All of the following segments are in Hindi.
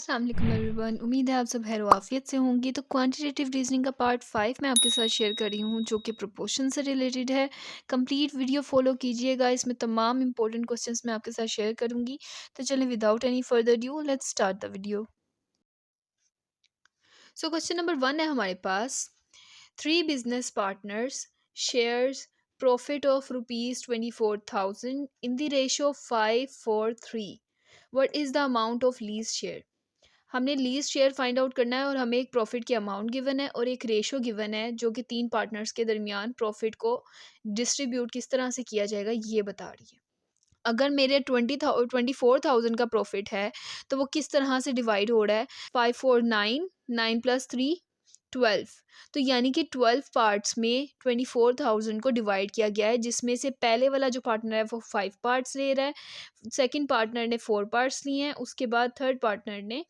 अस्सलाम वालेकुम एवरीवन। उम्मीद है आप सब खैर आफियत से होंगी। तो क्वांटिटेटिव रीजनिंग का पार्ट 5 मैं आपके साथ शेयर कर रही हूँ जो कि प्रोपोर्शन से रिलेटेड है। कंप्लीट वीडियो फॉलो कीजिएगा, इसमें तमाम इंपॉर्टेंट क्वेश्चंस मैं आपके साथ शेयर करूँगी। तो चलें without any further due let's start the video. So question number 1 है हमारे पास। Three business partners shares profit of ₹24,000 in the ratio 5:3। What is the amount of least share. हमने लीज शेयर फाइंड आउट करना है और हमें एक प्रॉफिट की अमाउंट गिवन है और एक रेशो गिवन है जो कि तीन पार्टनर्स के दरमियान प्रॉफिट को डिस्ट्रीब्यूट किस तरह से किया जाएगा ये बता रही है। अगर मेरे 24,000 का प्रॉफिट है तो वो किस तरह से डिवाइड हो रहा है। 549 9 + 3 12। तो यानी कि 12 पार्ट्स में 24,000 को डिवाइड किया गया है, जिसमें से पहले वाला जो पार्टनर है वो 5 पार्ट्स ले रहा है, सेकंड पार्टनर ने 4 पार्ट्स लिए हैं, उसके बाद थर्ड पार्टनर ने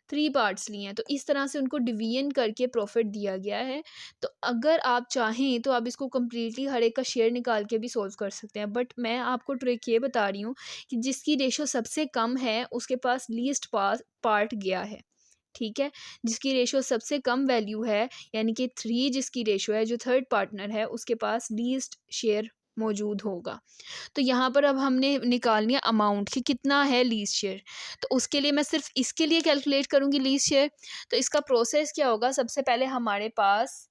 3 पार्ट्स लिए हैं। तो इस तरह से उनको डिवीजन करके प्रॉफिट दिया गया है। तो अगर आप चाहें तो आप इसको कम्प्लीटली हर एक का शेयर निकाल के भी सॉल्व कर सकते हैं, बट मैं आपको ट्रिक ये बता रही हूँ कि जिसकी रेशो सबसे कम है उसके पास लीस्ट पास पार्ट गया है। ठीक है, जिसकी रेशो सबसे कम वैल्यू है यानी कि 3 जिसकी रेशो है, जो थर्ड पार्टनर है उसके पास लीस्ट शेयर मौजूद होगा। तो यहाँ पर अब हमने निकालनी है अमाउंट कि कितना है लीज शेयर। तो उसके लिए मैं सिर्फ इसके लिए कैलकुलेट करूँगी लीज शेयर। तो इसका प्रोसेस क्या होगा, सबसे पहले हमारे पास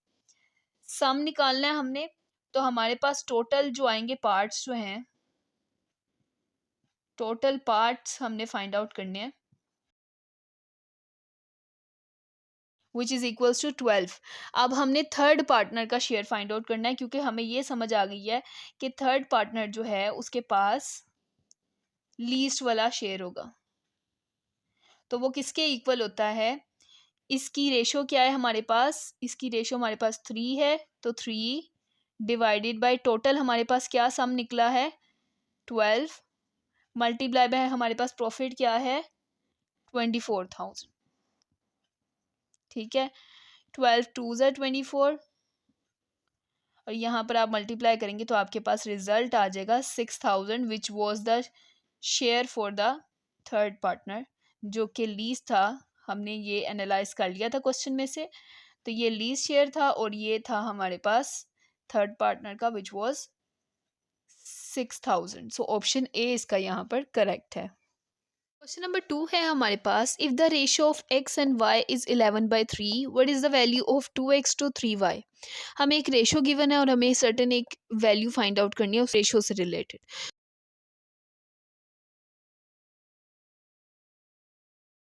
सम निकालना है हमने। तो हमारे पास टोटल जो आएंगे पार्ट्स जो हैं, टोटल पार्ट्स हमने फाइंड आउट करने हैं विच इज़ इक्वल्स टू 12। अब हमने थर्ड पार्टनर का शेयर फाइंड आउट करना है क्योंकि हमें ये समझ आ गई है कि थर्ड पार्टनर जो है उसके पास लीस्ट वाला शेयर होगा। तो वो किसके इक्वल होता है, इसकी रेशो क्या है हमारे पास, इसकी रेशो हमारे पास 3 है। तो 3 डिवाइडेड बाय टोटल हमारे पास क्या सम निकला है 12, मल्टीप्लाई बाय हमारे पास प्रॉफिट क्या है 24,000। ठीक है, 12 2 ज़ा 24 और यहाँ पर आप मल्टीप्लाई करेंगे तो आपके पास रिजल्ट आ जाएगा 6,000 which was the share for the third partner, जो कि लीज था। हमने ये एनालाइज कर लिया था क्वेश्चन में से। तो ये लीज शेयर था और ये था हमारे पास थर्ड पार्टनर का which was 6,000। So option A इसका यहाँ पर करेक्ट है। क्वेश्चन नंबर 2 है हमारे पास। If the ratio of x and y is 11/3, what is the value of 2x to 3y। हमें एक रेशो गिवन है और हमें सर्टेन एक वैल्यू फाइंड आउट करनी है उस रेशो से रिलेटेड।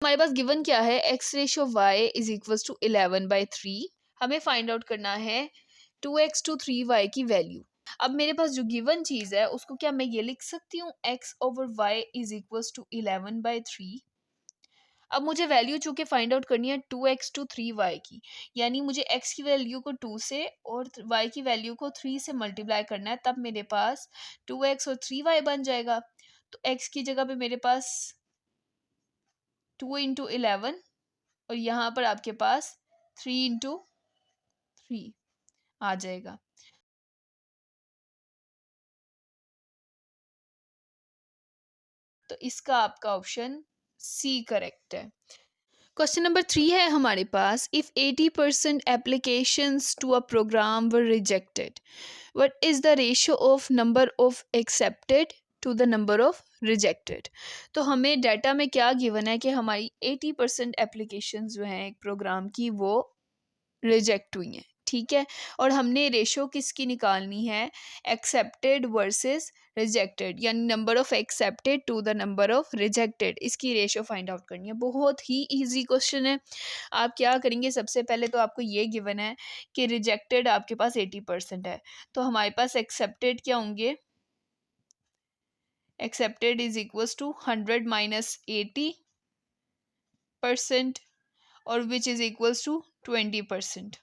हमारे पास गिवन क्या है, x ratio y is equals to 11/3। हमें फाइंड आउट करना है 2x to 3y की वैल्यू। अब मेरे पास जो गिवन चीज़ है उसको क्या मैं ये लिख सकती हूँ, x/y इज इक्वल्स टू 11/3। अब मुझे वैल्यू चूंकि फाइंड आउट करनी है 2x to 3y की, यानी मुझे x की वैल्यू को 2 से और y की वैल्यू को 3 से मल्टीप्लाई करना है, तब मेरे पास 2x और 3y बन जाएगा। तो x की जगह पे मेरे पास 2 इंटू 11 और यहाँ पर आपके पास 3 इंटू 3 आ जाएगा। तो इसका आपका ऑप्शन सी करेक्ट है। क्वेश्चन नंबर 3 है हमारे पास। If 80% applications to a programme were rejected, what is the ratio of number of accepted to the number of rejected. तो हमें डाटा में क्या गिवन है कि हमारी 80% एप्लीकेशंस जो हैं एक प्रोग्राम की वो रिजेक्ट हुई हैं। ठीक है, और हमने रेशो किसकी निकालनी है, एक्सेप्टेड वर्सेस रिजेक्टेड, यानी number of accepted to the number of rejected, इसकी रेशो फाइंड आउट करनी है। बहुत ही इजी क्वेश्चन है। आप क्या करेंगे, सबसे पहले तो आपको ये गिवन है कि रिजेक्टेड आपके पास 80% है, तो हमारे पास एक्सेप्टेड क्या होंगे, accepted is equals to 100 minus 80% और विच इज इक्वल्स टू 20%।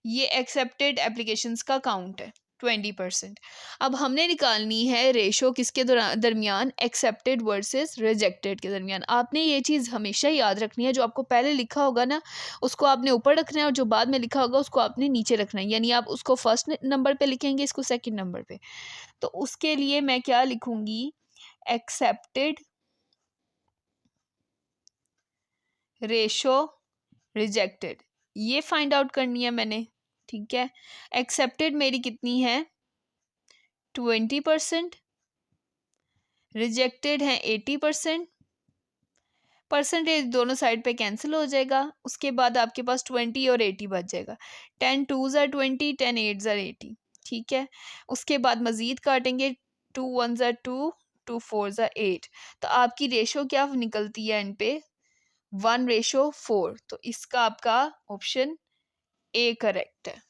ये एक्सेप्टेड एप्लीकेशंस का काउंट है 20%। अब हमने निकालनी है रेशो किसके दरमियान, एक्सेप्टेड वर्सेस रिजेक्टेड के दरमियान। आपने ये चीज़ हमेशा याद रखनी है, जो आपको पहले लिखा होगा ना उसको आपने ऊपर रखना है और जो बाद में लिखा होगा उसको आपने नीचे रखना है, यानी आप उसको फर्स्ट नंबर पे लिखेंगे, इसको सेकंड नंबर पे। तो उसके लिए मैं क्या लिखूंगी, एक्सेप्टेड रेशो रिजेक्टेड, ये फाइंड आउट करनी है मैंने, ठीक है। एक्सेप्टेड मेरी कितनी है 20%, रिजेक्टेड है 80%, परसेंटेज दोनों साइड पे कैंसिल हो जाएगा, उसके बाद आपके पास 20 और 80 बच जाएगा। 10 2s are 20, 10 8s are 80, ठीक है। उसके बाद मज़ीद काटेंगे, 2 1s are 2, 2 4s are 8। तो आपकी रेशो क्या निकलती है एंड पे 1:4। तो इसका आपका ऑप्शन ए करेक्ट है।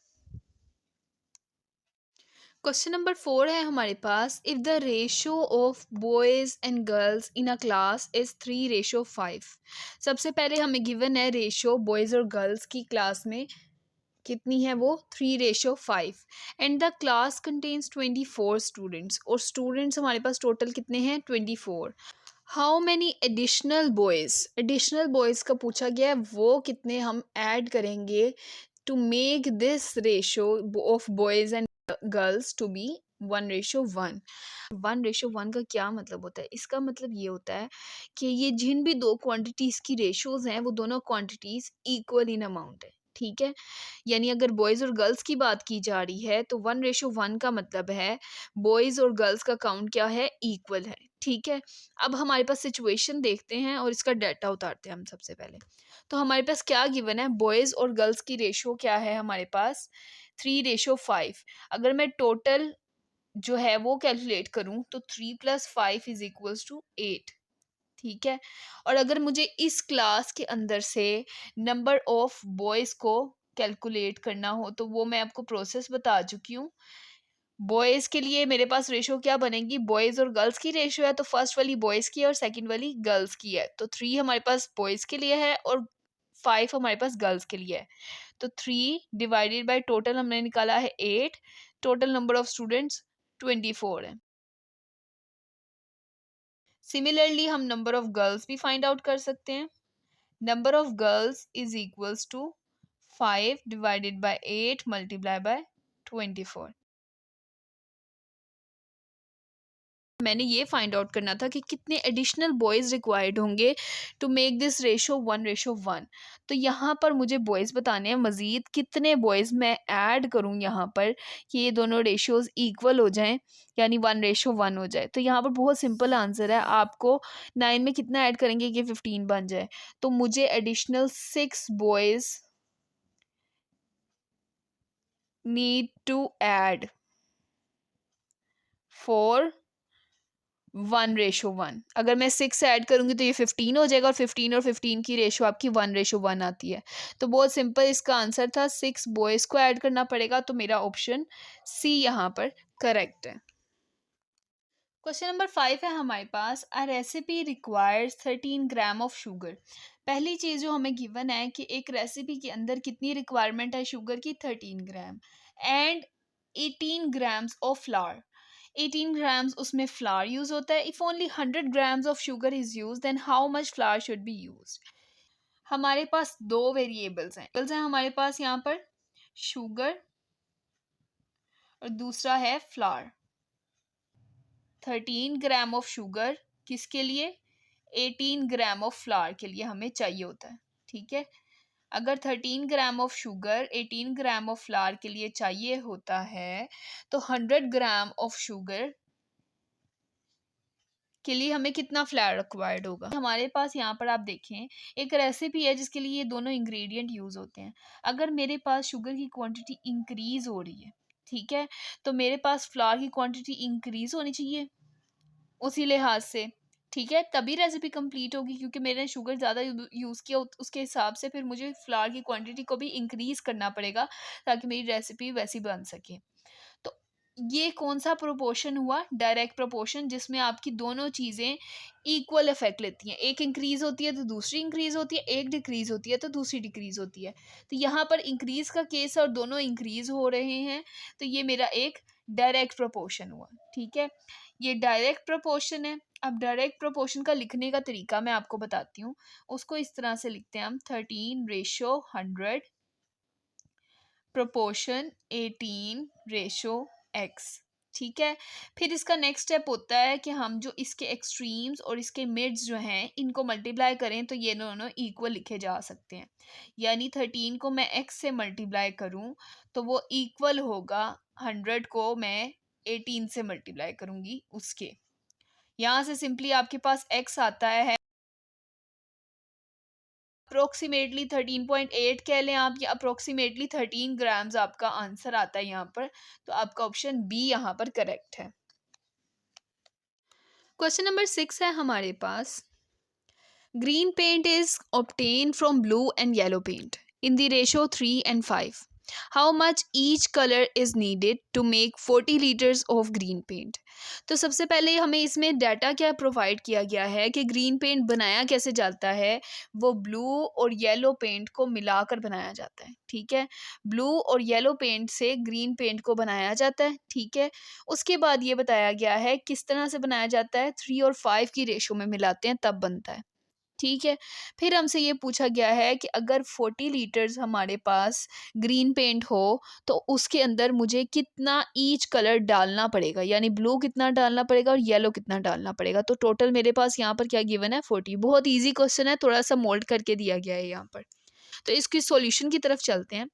क्वेश्चन नंबर 4 है हमारे पास, if the ratio of boys and girls in a class is 3:5। सबसे पहले हमें गिवन है रेशो बॉयज और गर्ल्स की क्लास में कितनी है, वो 3:5। And the class contains 24 students, और स्टूडेंट्स हमारे पास टोटल कितने हैं 24। हाउ मैनी एडिशनल बॉयज़ का पूछा गया है, वो कितने हम ऐड करेंगे to make this ratio of boys and girls to be 1:1। 1:1 का क्या मतलब होता है, इसका मतलब ये होता है कि ये जिन भी दो क्वांटिटीज़ की रेशोज़ हैं वो दोनों क्वांटिटीज़ इक्वल इन अमाउंट है, ठीक है। यानी अगर बॉयज़ और गर्ल्स की बात की जा रही है तो 1:1 का मतलब है बॉयज़ और गर्ल्स का काउंट क्या है, इक्वल है, ठीक है। अब हमारे पास सिचुएशन देखते हैं और इसका डाटा उतारते हैं हम सबसे पहले। तो हमारे पास क्या गिवन है, बॉयज़ और गर्ल्स की रेशो क्या है हमारे पास 3:5। अगर मैं टोटल जो है वो कैलकुलेट करूं तो 3 + 5 = 8, ठीक है। और अगर मुझे इस क्लास के अंदर से नंबर ऑफ बॉयज़ को कैलकुलेट करना हो तो वो मैं आपको प्रोसेस बता चुकी हूँ। बॉयज़ के लिए मेरे पास रेशो क्या बनेगी, बॉयज़ और गर्ल्स की रेशो है तो फर्स्ट वाली बॉयज़ की है और सेकंड वाली गर्ल्स की है। तो 3 हमारे पास बॉयज़ के लिए है और 5 हमारे पास गर्ल्स के लिए है। तो 3 डिवाइडेड बाय टोटल हमने निकाला है 8, टोटल नंबर ऑफ स्टूडेंट्स 24 है। सिमिलरली हम नंबर ऑफ गर्ल्स भी फाइंड आउट कर सकते हैं। Number of girls is equals to 5 divided by 8 multiply by 24। मैंने ये फाइंड आउट करना था कि कितने एडिशनल बॉयज़ रिक्वायर्ड होंगे टू मेक दिस रेशो 1:1। तो यहाँ पर मुझे बॉयज़ बताने हैं, मज़ीद कितने बॉयज़ मैं ऐड करूँ यहाँ पर कि ये दोनों रेशोज़ इक्वल हो जाएं, यानी 1:1 हो जाए। तो यहाँ पर बहुत सिंपल आंसर है, आपको 9 में कितना ऐड करेंगे कि 15 बन जाए। तो मुझे additional 6 boys need to add for 1:1। अगर मैं 6 ऐड करूंगी तो ये 15 हो जाएगा, और 15 की रेशो आपकी 1:1 आती है। तो बहुत सिंपल इसका आंसर था, 6 बॉयज़ को ऐड करना पड़ेगा। तो मेरा ऑप्शन सी यहाँ पर करेक्ट है। क्वेश्चन नंबर 5 है हमारे पास, a recipe requires 13 gram of sugar. पहली चीज़ जो हमें गिवन है कि एक रेसिपी के अंदर कितनी रिक्वायरमेंट है शुगर की, 13 gram, and 18 grams of flour. 18 grams उसमें फ्लावर यूज होता है। If only 100 grams of sugar is use then how much flour should be use. हमारे पास दो वेरिएबल्स हैं हमारे पास यहाँ पर, शुगर और दूसरा है फ्लावर। 13 ग्राम ऑफ शुगर किसके लिए, 18 ग्राम ऑफ फ्लावर के लिए हमें चाहिए होता है, ठीक है। अगर 13 gram of sugar 18 gram of flower के लिए चाहिए होता है तो 100 ग्राम ऑफ शुगर के लिए हमें कितना फ्लावर रिक्वायर्ड होगा। हमारे पास यहाँ पर आप देखें एक रेसिपी है जिसके लिए ये दोनों इंग्रेडिएंट यूज होते हैं। अगर मेरे पास शुगर की क्वांटिटी इंक्रीज हो रही है, ठीक है, तो मेरे पास फ्लावर की क्वांटिटी इंक्रीज होनी चाहिए उसी लिहाज से, ठीक है, तभी रेसिपी कंप्लीट होगी। क्योंकि मैंने शुगर ज़्यादा यूज़ किया उसके हिसाब से फिर मुझे फ्लावर की क्वांटिटी को भी इंक्रीज करना पड़ेगा ताकि मेरी रेसिपी वैसी बन सके। तो ये कौन सा प्रोपोर्शन हुआ, डायरेक्ट प्रोपोर्शन, जिसमें आपकी दोनों चीज़ें इक्वल इफेक्ट लेती हैं। एक इंक्रीज होती है तो दूसरी इंक्रीज होती है, एक डिक्रीज होती है तो दूसरी डिक्रीज होती है। तो यहाँ पर इंक्रीज का केस और दोनों इंक्रीज हो रहे हैं, तो ये मेरा एक डायरेक्ट प्रोपोर्शन हुआ, ठीक है। ये डायरेक्ट प्रोपोर्शन है। अब डायरेक्ट प्रोपोर्शन का लिखने का तरीका मैं आपको बताती हूँ। उसको इस तरह से लिखते हैं हम, 13:100 प्रोपोर्शन 18:x, ठीक है। फिर इसका नेक्स्ट स्टेप होता है कि हम जो इसके एक्सट्रीम्स और इसके मिड्स जो हैं इनको मल्टीप्लाई करें तो ये दोनों इक्वल लिखे जा सकते हैं। यानी 13 को मैं x से मल्टीप्लाई करूं तो वो इक्वल होगा 100 को मैं 18 से मल्टीप्लाई करूंगी उसके। यहाँ से सिंपली आपके पास x आता है अप्रोक्सीमेटली 13.8 कह लें आप, या अप्रोक्सीमेटली 13 ग्राम्स आपका आंसर आता है यहाँ पर। तो आपका ऑप्शन बी यहाँ पर करेक्ट है। क्वेश्चन नंबर 6 है हमारे पास, green paint is obtained from blue and yellow paint in the ratio 3 and 5. How much each color is needed to make 40 liters of green paint? तो सबसे पहले हमें इसमें डाटा क्या प्रोवाइड किया गया है कि ग्रीन पेंट बनाया कैसे जाता है। वो ब्लू और येलो पेंट को मिलाकर बनाया जाता है, ठीक है। ब्लू और येलो पेंट से ग्रीन पेंट को बनाया जाता है, ठीक है। उसके बाद ये बताया गया है किस तरह से बनाया जाता है, 3 और 5 की रेशो में मिलाते हैं तब बनता है, ठीक है। फिर हमसे ये पूछा गया है कि अगर 40 लीटर्स हमारे पास ग्रीन पेंट हो तो उसके अंदर मुझे कितना ईच कलर डालना पड़ेगा, यानी ब्लू कितना डालना पड़ेगा और येलो कितना डालना पड़ेगा। तो टोटल मेरे पास यहाँ पर क्या गिवन है, 40। बहुत इजी क्वेश्चन है, थोड़ा सा मोल्ड करके दिया गया है यहाँ पर। तो इसकी सॉल्यूशन की तरफ चलते हैं।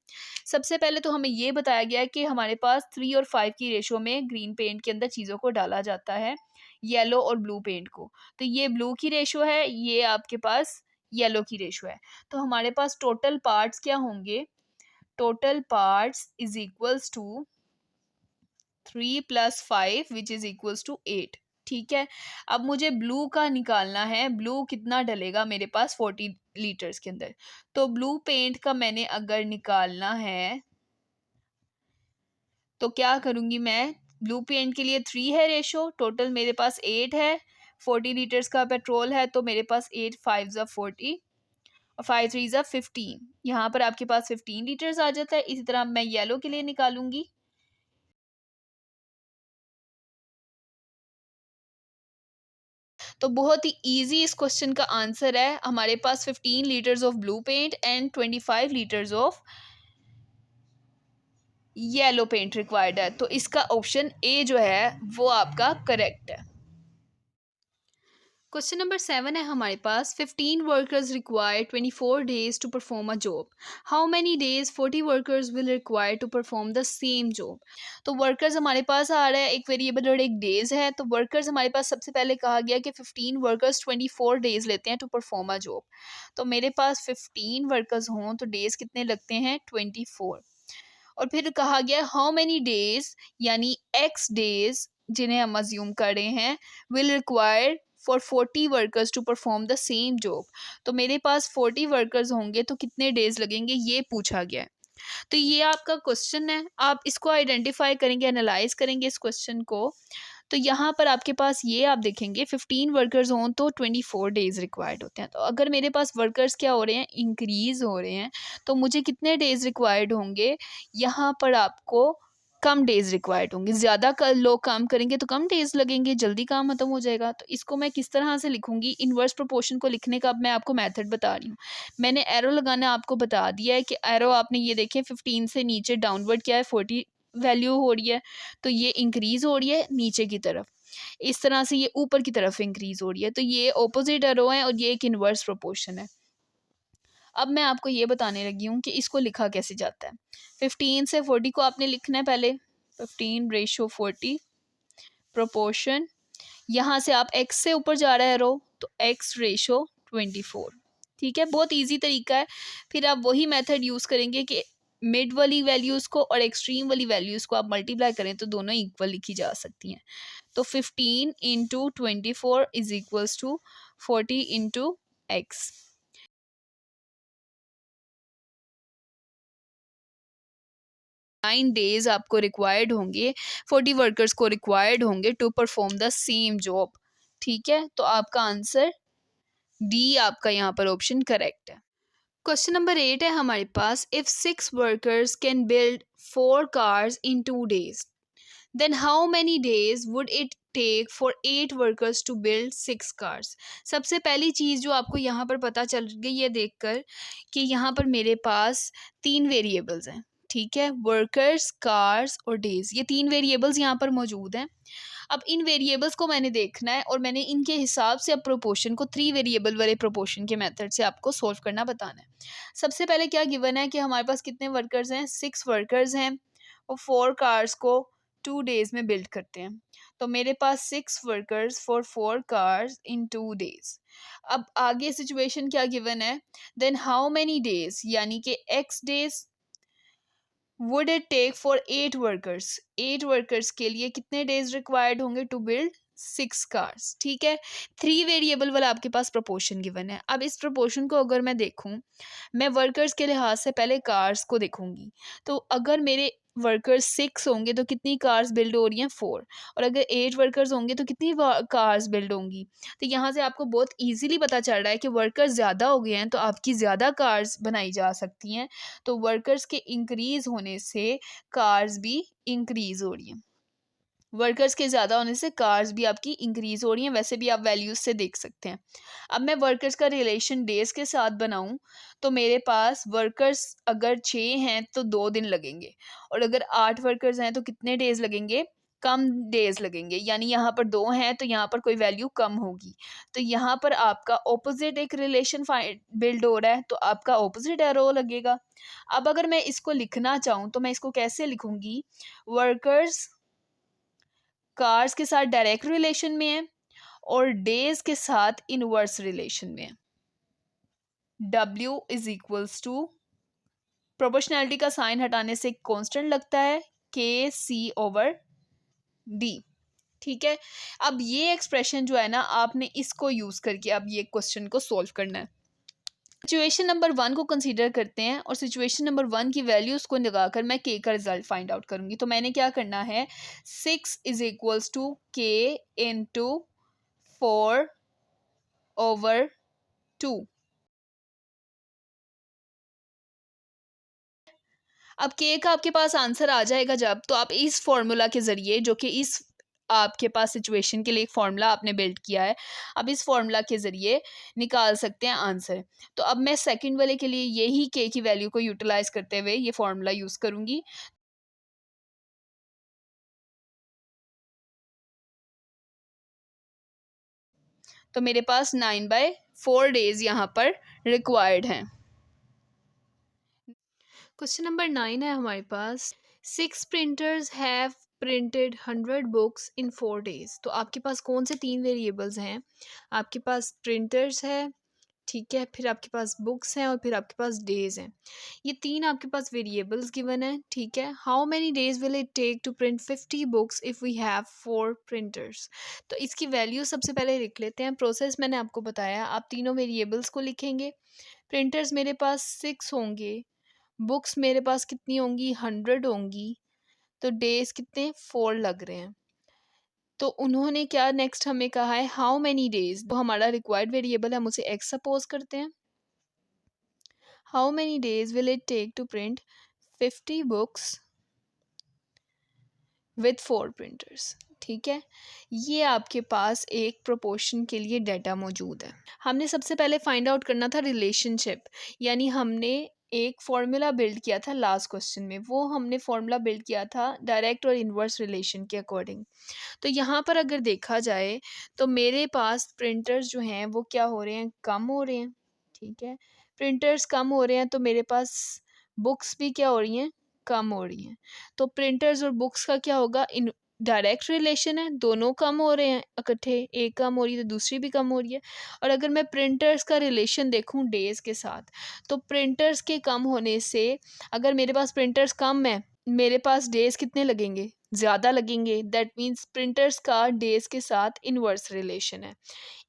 सबसे पहले तो हमें ये बताया गया है कि हमारे पास 3 और 5 की रेशो में ग्रीन पेंट के अंदर चीज़ों को डाला जाता है, येलो और ब्लू पेंट को। तो ये ब्लू की रेशो है, ये आपके पास येलो की रेशो है। तो हमारे पास टोटल पार्ट्स क्या होंगे, total parts is equals to 3 + 5 which is equals to 8, ठीक है। अब मुझे ब्लू का निकालना है, ब्लू कितना डलेगा मेरे पास 40 लीटर्स के अंदर। तो ब्लू पेंट का मैंने अगर निकालना है तो क्या करूँगी मैं, ब्लू पेंट के लिए 3 है रेशो, टोटल मेरे पास 8 है। 40 लीटर्स का पेट्रोल है तो मेरे पास 8 5 ज़ा 40 और 5 3 ज़ा 15। यहाँ पर आपके पास 15 लीटर्स आ जाता है। इसी तरह मैं येलो के लिए निकालूंगी। तो बहुत ही इजी इस क्वेश्चन का आंसर है। हमारे पास 15 litres of blue paint and 25 litres of yellow paint required है। तो इसका ऑप्शन ए जो है वो आपका करेक्ट है। क्वेश्चन नंबर 7 है हमारे पास, 15 workers require 24 days to perform a job. How many days 40 workers will require to perform the same job. तो वर्कर्स हमारे पास आ रहा है, एक वेरिएबल और एक डेज है। तो वर्कर्स हमारे पास सबसे पहले कहा गया कि 15 वर्कर्स 24 डेज लेते हैं टू परफॉर्म अ जॉब। तो मेरे पास 15 वर्कर्स हों तो डेज कितने लगते हैं, 24। और फिर कहा गया हाउ मैनी डेज, यानी एक्स डेज जिन्हें हम अज्यूम कर रहे हैं, will require for 40 workers to perform the same job. तो मेरे पास 40 वर्कर्स होंगे तो कितने डेज लगेंगे, ये पूछा गया है। तो ये आपका क्वेश्चन है, आप इसको आइडेंटिफाई करेंगे, एनालाइज करेंगे इस क्वेश्चन को। तो यहाँ पर आपके पास ये आप देखेंगे 15 वर्कर्स हों तो 24 डेज रिक्वायर्ड होते हैं। तो अगर मेरे पास वर्कर्स क्या हो रहे हैं, इंक्रीज हो रहे हैं, तो मुझे कितने डेज रिक्वायर्ड होंगे, यहाँ पर आपको कम डेज रिक्वायर्ड होंगे। ज़्यादा लोग काम करेंगे तो कम डेज लगेंगे, जल्दी काम खत्म हो जाएगा। तो इसको मैं किस तरह से लिखूंगी, इन्वर्स प्रोपोर्शन को लिखने का अब मैं आपको मेथड बता रही हूँ। मैंने एरो लगाना आपको बता दिया है कि एरो आपने ये देखें 15 से नीचे डाउनवर्ड क्या है, 40 वैल्यू हो रही है। तो ये इंक्रीज हो रही है नीचे की तरफ, इस तरह से ये ऊपर की तरफ इंक्रीज हो रही है। तो ये ऑपोजिट एरो है और ये एक इन्वर्स प्रोपोर्शन है। अब मैं आपको ये बताने लगी हूँ कि इसको लिखा कैसे जाता है। 15 से 40 को आपने लिखना है पहले, 15/40 प्रोपोर्शन। यहाँ से आप x से ऊपर जा रहा है रो तो x/24, ठीक है। बहुत इजी तरीका है। फिर आप वही मेथड यूज़ करेंगे कि मिड वाली वैल्यूज़ को और एक्सट्रीम वाली वैल्यूज़ को आप मल्टीप्लाई करें तो दोनों इक्वल लिखी जा सकती हैं। तो 15 × 24 is equals to 40 × x। 9 days आपको रिक्वायर्ड होंगे, 40 वर्कर्स को रिक्वायर्ड होंगे to perform the same job, ठीक है। तो आपका आंसर डी आपका यहाँ पर ऑप्शन करेक्ट है। क्वेश्चन नंबर 8 है हमारे पास, if 6 workers can build 4 cars in 2 days then how many days would it take for 8 workers to build 6 cars. सबसे पहली चीज़ जो आपको यहाँ पर पता चल गई है देखकर कि यहाँ पर मेरे पास 3 वेरिएबल्स हैं, ठीक है, वर्कर्स, कार्स और डेज, ये तीन वेरिएबल्स यहाँ पर मौजूद हैं। अब इन वेरिएबल्स को मैंने देखना है और मैंने इनके हिसाब से अब प्रोपोर्शन को थ्री वेरिएबल वाले प्रोपोर्शन के मेथड से आपको सोल्व करना बताना है। सबसे पहले क्या गिवन है कि हमारे पास कितने वर्कर्स हैं, 6 वर्कर्स हैं और 4 कार्स को 2 डेज में बिल्ड करते हैं। तो मेरे पास 6 workers for 4 cars in 2 days. अब आगे सिचुएशन क्या गिवन है, देन हाउ मैनी डेज, यानी कि x days would it take for 8 workers, 8 workers के लिए कितने डेज रिक्वायर्ड होंगे टू बिल्ड 6 कार्स। ठीक है, थ्री वेरिएबल वाला आपके पास प्रोपोर्शन गिवन है। अब इस प्रोपोर्शन को अगर मैं देखूं, मैं वर्कर्स के लिहाज से पहले कार्स को देखूंगी। तो अगर मेरे वर्कर्स 6 होंगे तो कितनी कार्स बिल्ड हो रही हैं, 4। और अगर 8 वर्कर्स होंगे तो कितनी कार्स बिल्ड होंगी। तो यहाँ से आपको बहुत ईजिली पता चल रहा है कि वर्कर्स ज़्यादा हो गए हैं तो आपकी ज़्यादा कार्स बनाई जा सकती हैं। तो वर्कर्स के इंक्रीज होने से कार्स भी इंक्रीज हो रही हैं। वर्कर्स के ज़्यादा होने से कार्स भी आपकी इंक्रीज हो रही हैं, वैसे भी आप वैल्यूज से देख सकते हैं। अब मैं वर्कर्स का रिलेशन डेज के साथ बनाऊं, तो मेरे पास वर्कर्स अगर 6 हैं तो 2 दिन लगेंगे, और अगर 8 वर्कर्स हैं तो कितने डेज लगेंगे, कम डेज लगेंगे। यानी यहाँ पर 2 हैं तो यहाँ पर कोई वैल्यू कम होगी। तो यहाँ पर आपका ऑपोजिट एक रिलेशन बिल्ड हो रहा है, तो आपका ऑपोजिट एरो लगेगा। अब अगर मैं इसको लिखना चाहूँ तो मैं इसको कैसे लिखूंगी, वर्कर्स कार्स के साथ डायरेक्ट रिलेशन में है और डेज के साथ इनवर्स रिलेशन में है। W is equals to, proportionality का साइन हटाने से कांस्टेंट लगता है, KC/D। ठीक है, अब ये एक्सप्रेशन जो है ना, आपने इसको यूज करके अब ये क्वेश्चन को सोल्व करना है। सिचुएशन नंबर 1 को कंसीडर करते हैं और सिचुएशन नंबर 1 की वैल्यूज को लगाकर मैं के का रिजल्ट फाइंड आउट करूंगी। तो मैंने क्या करना है, 6 इज इक्वल्स टू के इंटू 4/2। अब के का आपके पास आंसर आ जाएगा जब, तो आप इस फॉर्मूला के ज़रिए, जो कि इस आपके पास सिचुएशन के लिए एक फार्मूला आपने बिल्ड किया है, अब इस फार्मूला के ज़रिए निकाल सकते हैं आंसर। तो अब मैं सेकंड वाले के लिए यही के की वैल्यू को यूटिलाइज करते हुए ये फार्मूला यूज़ करूँगी। तो मेरे पास 9/4 डेज यहाँ पर रिक्वायर्ड हैं। क्वेश्चन नंबर 9 है हमारे पास, 6 printers have printed 100 books in 4 days. तो आपके पास कौन से तीन वेरिएबल्स हैं, आपके पास प्रिंटर्स है, ठीक है, फिर आपके पास बुक्स हैं और फिर आपके पास डेज हैं। ये तीन आपके पास वेरिएबल्स गिवन है। ठीक है, how many days will it take to print 50 books if we have 4 printers. तो इसकी वैल्यू सबसे पहले लिख लेते हैं। प्रोसेस मैंने आपको बताया, आप तीनों वेरिएबल्स को लिखेंगे। प्रिंटर्स मेरे पास 6 होंगे, बुक्स मेरे पास कितनी होंगी, 100 होंगी, तो डेज कितने, 4 लग रहे हैं। तो उन्होंने क्या नेक्स्ट हमें कहा है, हाउ मैनी डेज, तो हमारा रिक्वायर्ड वेरिएबल है, हम उसे एक्स सपोज करते हैं। How many days will it take to print 50 books with 4 printers. ठीक है, ये आपके पास एक प्रोपोर्शन के लिए डाटा मौजूद है। हमने सबसे पहले फाइंड आउट करना था रिलेशनशिप, यानी हमने एक फॉर्मूला बिल्ड किया था लास्ट क्वेश्चन में, वो हमने फॉर्मूला बिल्ड किया था डायरेक्ट और इन्वर्स रिलेशन के अकॉर्डिंग। तो यहाँ पर अगर देखा जाए तो मेरे पास प्रिंटर्स जो हैं वो क्या हो रहे हैं, कम हो रहे हैं। ठीक है, प्रिंटर्स कम हो रहे हैं तो मेरे पास बुक्स भी क्या हो रही हैं, कम हो रही हैं। तो प्रिंटर्स और बुक्स का क्या होगा, इन डायरेक्ट रिलेशन है, दोनों कम हो रहे हैं इकट्ठे, एक कम हो रही है तो दूसरी भी कम हो रही है। और अगर मैं प्रिंटर्स का रिलेशन देखूं डेज के साथ, तो प्रिंटर्स के कम होने से, अगर मेरे पास प्रिंटर्स कम है, मेरे पास डेज कितने लगेंगे, ज़्यादा लगेंगे। दैट मीन्स प्रिंटर्स का डेज के साथ इनवर्स रिलेशन है।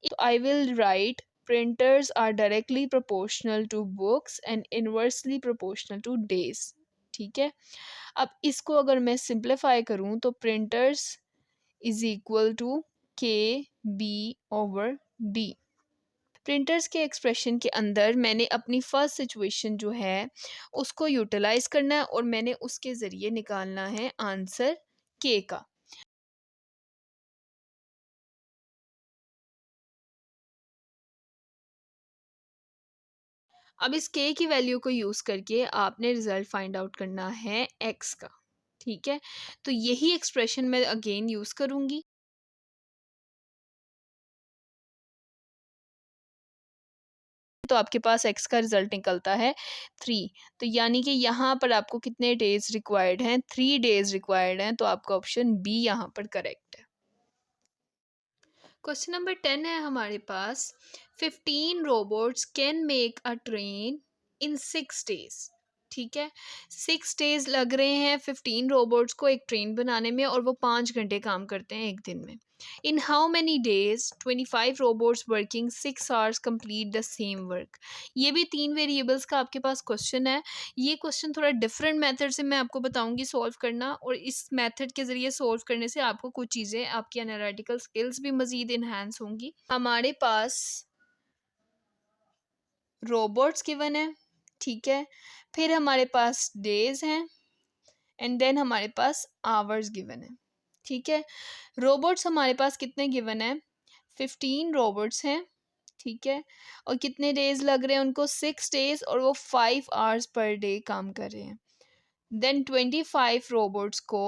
तो I will write printers are directly proportional to books and inversely proportional to days। ठीक है, अब इसको अगर मैं सिंप्लीफाई करूं तो printers is equal to KB/D। Printers के एक्सप्रेशन के अंदर मैंने अपनी फर्स्ट सिचुएशन जो है उसको यूटिलाइज करना है और मैंने उसके ज़रिए निकालना है आंसर के का। अब इस k की वैल्यू को यूज़ करके आपने रिज़ल्ट फाइंड आउट करना है x का, ठीक है? तो यही एक्सप्रेशन मैं अगेन यूज़ करूँगी। तो आपके पास x का रिज़ल्ट निकलता है 3। तो यानी कि यहाँ पर आपको कितने डेज़ रिक्वायर्ड हैं? 3 डेज़ रिक्वायर्ड हैं, तो आपका ऑप्शन बी यहाँ पर करेक्ट है। क्वेश्चन नंबर 10 है हमारे पास, 15 robots can make a train in 6 days. ठीक है, 6 डेज लग रहे हैं 15 रोबोट्स को एक ट्रेन बनाने में, और वो 5 घंटे काम करते हैं एक दिन में। In how many days 25 robots working 6 hours complete the same work. ये भी 3 वेरिएबल्स का आपके पास क्वेश्चन है। ये क्वेश्चन थोड़ा डिफरेंट मेथड से मैं आपको बताऊंगी सॉल्व करना, और इस मेथड के ज़रिए सॉल्व करने से आपको कुछ चीज़ें, आपकी एनालिटिकल स्किल्स भी मज़ीद इन्हांस होंगी। हमारे पास रोबोट्स गिवन है, ठीक है, फिर हमारे पास डेज हैं, एंड देन हमारे पास आवर्स गिवन है, ठीक है। रोबोट्स हमारे पास कितने गिवन है? 15 रोबोट्स हैं, ठीक है, और कितने डेज लग रहे हैं उनको? 6 डेज, और वो 5 आवर्स पर डे काम कर रहे हैं। देन 25 रोबोट्स को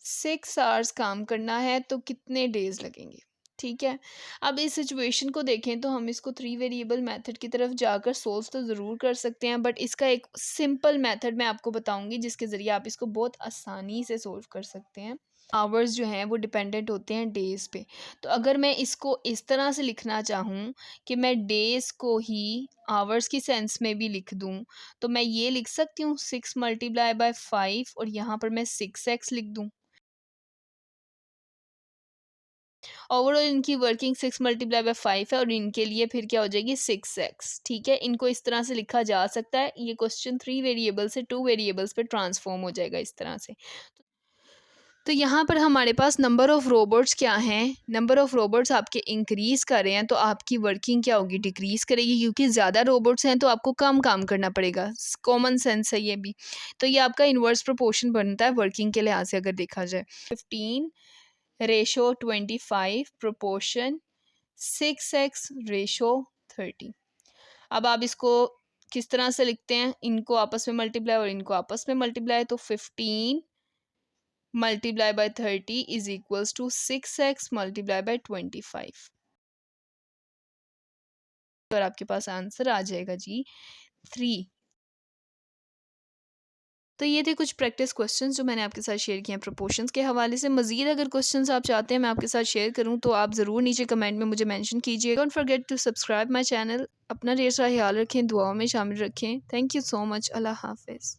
6 आवर्स काम करना है, तो कितने डेज लगेंगे? ठीक है, अब इस सिचुएशन को देखें तो हम इसको 3 वेरिएबल मेथड की तरफ जाकर सोल्व तो ज़रूर कर सकते हैं, बट इसका एक सिंपल मेथड मैं आपको बताऊंगी जिसके ज़रिए आप इसको बहुत आसानी से सोल्व कर सकते हैं। आवर्स जो हैं वो डिपेंडेंट होते हैं डेज़ पे। तो अगर मैं इसको इस तरह से लिखना चाहूँ कि मैं डेज़ को ही आवर्स की सेंस में भी लिख दूँ, तो मैं ये लिख सकती हूँ 6 मल्टीप्लाई बाय 5, और यहाँ पर मैं 6x लिख दूँ। ओवरऑल इनकी वर्किंग 6 मल्टीप्लाई बाय 5 है, और इनके लिए फिर क्या हो जाएगी 6x। ठीक है, इनको इस तरह से लिखा जा सकता है। ये क्वेश्चन 3 वेरिएबल से 2 वेरिएबल्स पे ट्रांसफॉर्म हो जाएगा इस तरह से। तो यहाँ पर हमारे पास नंबर ऑफ़ रोबोट्स क्या हैं? नंबर ऑफ़ रोबोट्स आपके इंक्रीज़ कर रहे हैं, तो आपकी वर्किंग क्या होगी? डिक्रीज़ करेगी, क्योंकि ज़्यादा रोबोट्स हैं तो आपको कम काम करना पड़ेगा। कॉमन सेंस है ये भी। तो ये आपका इन्वर्स प्रोपोर्शन बनता है वर्किंग के लिहाज से अगर देखा जाए। 15 रेशो 25 प्रोपोर्शन 6x रेशो 30। अब आप इसको किस तरह से लिखते हैं? इनको आपस में मल्टीप्लाई और इनको आपस में मल्टीप्लाई, तो 15 multiply by 30 is equals to 6x multiply by 25, और आपके पास आंसर आ जाएगा जी 3। तो ये थे कुछ प्रैक्टिस क्वेश्चंस जो मैंने आपके साथ शेयर किए हैं प्रोपोर्शंस के हवाले से। मज़ीद अगर क्वेश्चंस आप चाहते हैं मैं आपके साथ शेयर करूं, तो आप ज़रूर नीचे कमेंट में मुझे मेंशन कीजिए। Don't forget to subscribe my channel. अपना ढेर सारा ख्याल रखें, दुआओं में शामिल रखें। Thank you so much. अल्लाह हाफिज़।